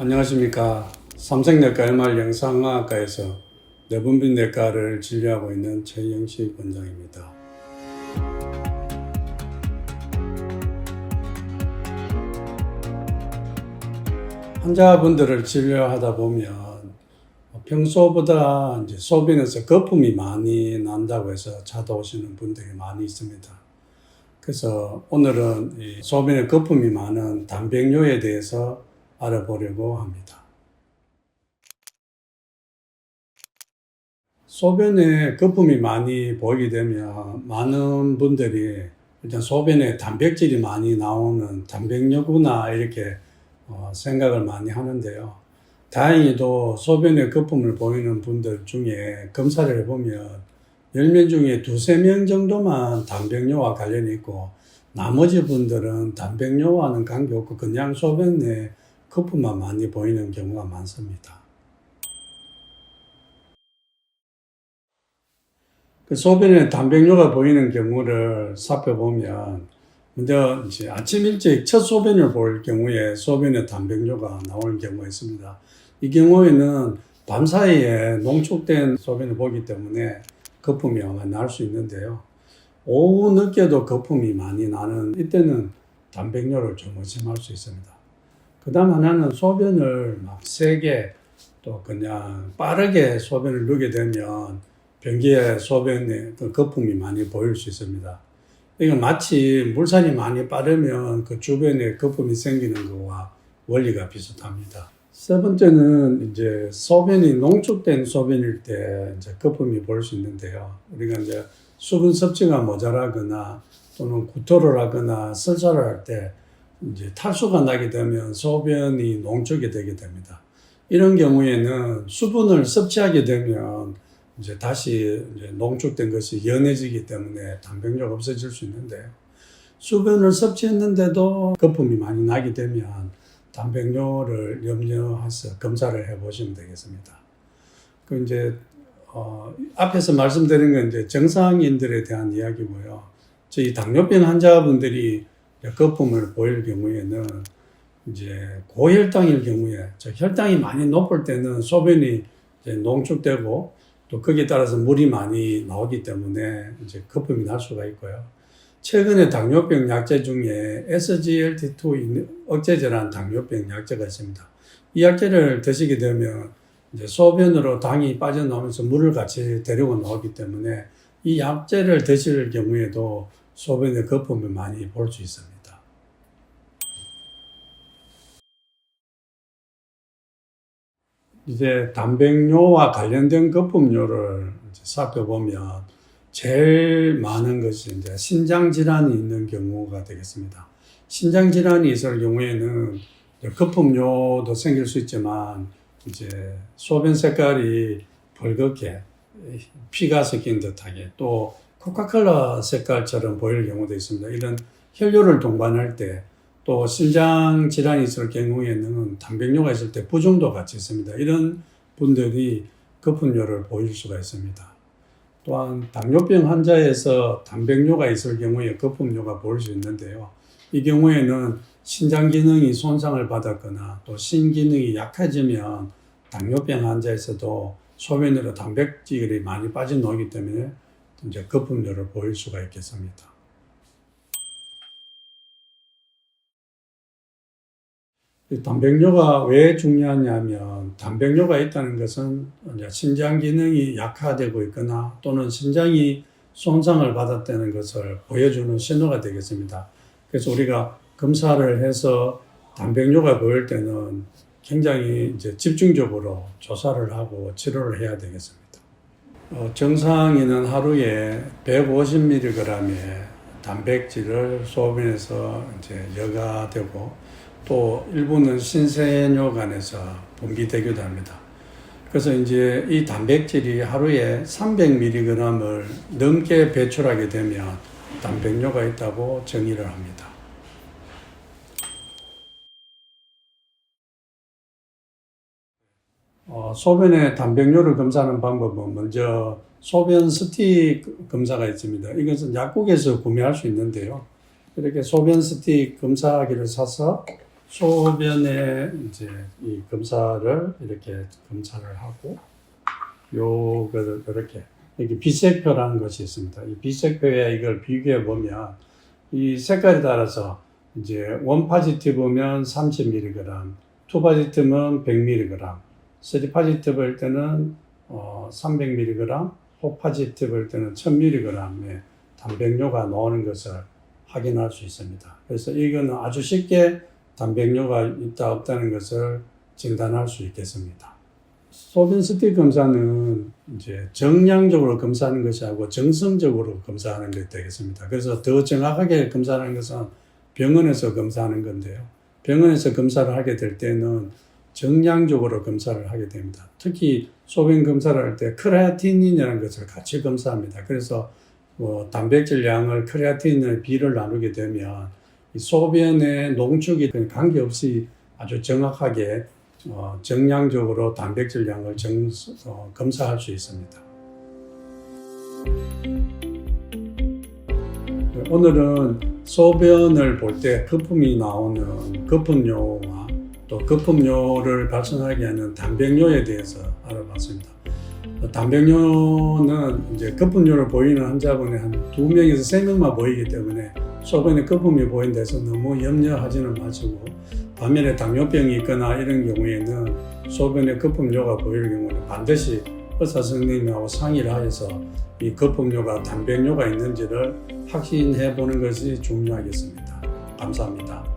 안녕하십니까. 삼성내과 MR 영상학과에서 내분비내과를 진료하고 있는 최영식 원장입니다. 환자분들을 진료하다 보면 평소보다 이제 소변에서 거품이 많이 난다고 해서 찾아오시는 분들이 많이 있습니다. 그래서 오늘은 이 소변에 거품이 많은 단백뇨에 대해서 알아보려고 합니다. 소변에 거품이 많이 보이게 되면 많은 분들이 일단 소변에 단백질이 많이 나오는 단백뇨구나 이렇게 생각을 많이 하는데요. 다행히도 소변에 거품을 보이는 분들 중에 검사를 해보면 10명 중에 2~3명 정도만 단백뇨와 관련이 있고 나머지 분들은 단백뇨와는 관계없고 그냥 소변에 거품만 많이 보이는 경우가 많습니다. 그 소변에 단백뇨가 보이는 경우를 살펴보면 먼저 이제 아침 일찍 첫 소변을 볼 경우에 소변에 단백뇨가 나오는 경우가 있습니다. 이 경우에는 밤사이에 농축된 소변을 보기 때문에 거품이 아마 날 수 있는데요. 오후 늦게도 거품이 많이 나는 이때는 단백뇨를 좀 의심할 수 있습니다. 그 다음 하나는 소변을 막 세게 또 그냥 빠르게 소변을 누게 되면 변기에 소변에 그 거품이 많이 보일 수 있습니다. 이건 마치 물살이 많이 빠르면 그 주변에 거품이 생기는 것과 원리가 비슷합니다. 세 번째는 이제 소변이 농축된 소변일 때 이제 거품이 보일 수 있는데요. 우리가 이제 수분 섭취가 모자라거나 또는 구토를 하거나 설사를 할 때 이제 탈수가 나게 되면 소변이 농축이 되게 됩니다. 이런 경우에는 수분을 섭취하게 되면 이제 다시 이제 농축된 것이 연해지기 때문에 단백뇨가 없어질 수 있는데요. 수분을 섭취했는데도 거품이 많이 나게 되면 단백뇨를 염려해서 검사를 해보시면 되겠습니다. 그 이제 앞에서 말씀드린 건 이제 정상인들에 대한 이야기고요. 저희 당뇨병 환자분들이 거품을 보일 경우에는 이제 고혈당일 경우에 혈당이 많이 높을 때는 소변이 이제 농축되고 또 거기에 따라서 물이 많이 나오기 때문에 이제 거품이 날 수가 있고요. 최근에 당뇨병 약제 중에 SGLT2 억제제라는 당뇨병 약제가 있습니다. 이 약제를 드시게 되면 이제 소변으로 당이 빠져나오면서 물을 같이 데리고 나오기 때문에 이 약제를 드실 경우에도 소변에 거품을 많이 볼 수 있습니다. 이제 단백뇨와 관련된 거품뇨를 살펴보면 제일 많은 것이 이제 신장 질환이 있는 경우가 되겠습니다. 신장 질환이 있을 경우에는 거품뇨도 생길 수 있지만 이제 소변 색깔이 붉게 피가 섞인 듯하게 또 코카콜라 색깔처럼 보일 경우도 있습니다. 이런 혈뇨를 동반할 때 또 신장 질환이 있을 경우에는 단백뇨가 있을 때 부종도 같이 있습니다. 이런 분들이 거품뇨를 보일 수가 있습니다. 또한 당뇨병 환자에서 단백뇨가 있을 경우에 거품뇨가 보일 수 있는데요. 이 경우에는 신장 기능이 손상을 받았거나 또 신기능이 약해지면 당뇨병 환자에서도 소변으로 단백질이 많이 빠져나오기 때문에 이제 거품뇨를 보일 수가 있겠습니다. 단백뇨가 왜 중요하냐면 단백뇨가 있다는 것은 이제 신장 기능이 약화되고 있거나 또는 신장이 손상을 받았다는 것을 보여주는 신호가 되겠습니다. 그래서 우리가 검사를 해서 단백뇨가 보일 때는 굉장히 이제 집중적으로 조사를 하고 치료를 해야 되겠습니다. 정상인은 하루에 150mg의 단백질을 소변에서 이제 여가되고 또 일부는 신세뇨관에서 분비되기도 합니다. 그래서 이제 이 단백질이 하루에 300mg을 넘게 배출하게 되면 단백뇨가 있다고 정의를 합니다. 소변의 단백뇨를 검사하는 방법은 먼저 소변 스틱 검사가 있습니다. 이것은 약국에서 구매할 수 있는데요. 이렇게 소변 스틱 검사기를 사서 소변에 이제 이 검사를 이렇게 검사를 하고 요거를 이렇게 여기 비색표라는 것이 있습니다. 이 비색표에 이걸 비교해 보면 이 색깔에 따라서 이제 원 파지티브면 30mg, 투 파지티브면 100mg, 쓰리 파지티브일 때는 300mg, 포 파지티브일 때는 1000mg의 단백뇨가 나오는 것을 확인할 수 있습니다. 그래서 이거는 아주 쉽게 단백뇨가 있다 없다는 것을 진단할 수 있겠습니다. 소변 스틱 검사는 이제 정량적으로 검사하는 것이 아니고 정성적으로 검사하는 게 되겠습니다. 그래서 더 정확하게 검사하는 것은 병원에서 검사하는 건데요. 병원에서 검사를 하게 될 때는 정량적으로 검사를 하게 됩니다. 특히 소변 검사를 할 때 크레아틴이라는 것을 같이 검사합니다. 그래서 단백질 양을 크레아틴의 비를 나누게 되면 이 소변의 농축이 관계없이 아주 정확하게 정량적으로 단백질 양을 검사할 수 있습니다. 오늘은 소변을 볼 때 거품이 나오는 거품뇨와 또 거품뇨를 발생하게 하는 단백뇨에 대해서 알아봤습니다. 단백뇨는 이제 거품뇨를 보이는 환자분의 한 2명에서 3명만 보이기 때문에 소변에 거품이 보인다 해서 너무 염려하지는 마시고, 반면에 당뇨병이 있거나 이런 경우에는 소변에 거품뇨가 보일 경우는 반드시 의사 선생님하고 상의를 하여서 이 거품뇨가 단백뇨가 있는지를 확인해 보는 것이 중요하겠습니다. 감사합니다.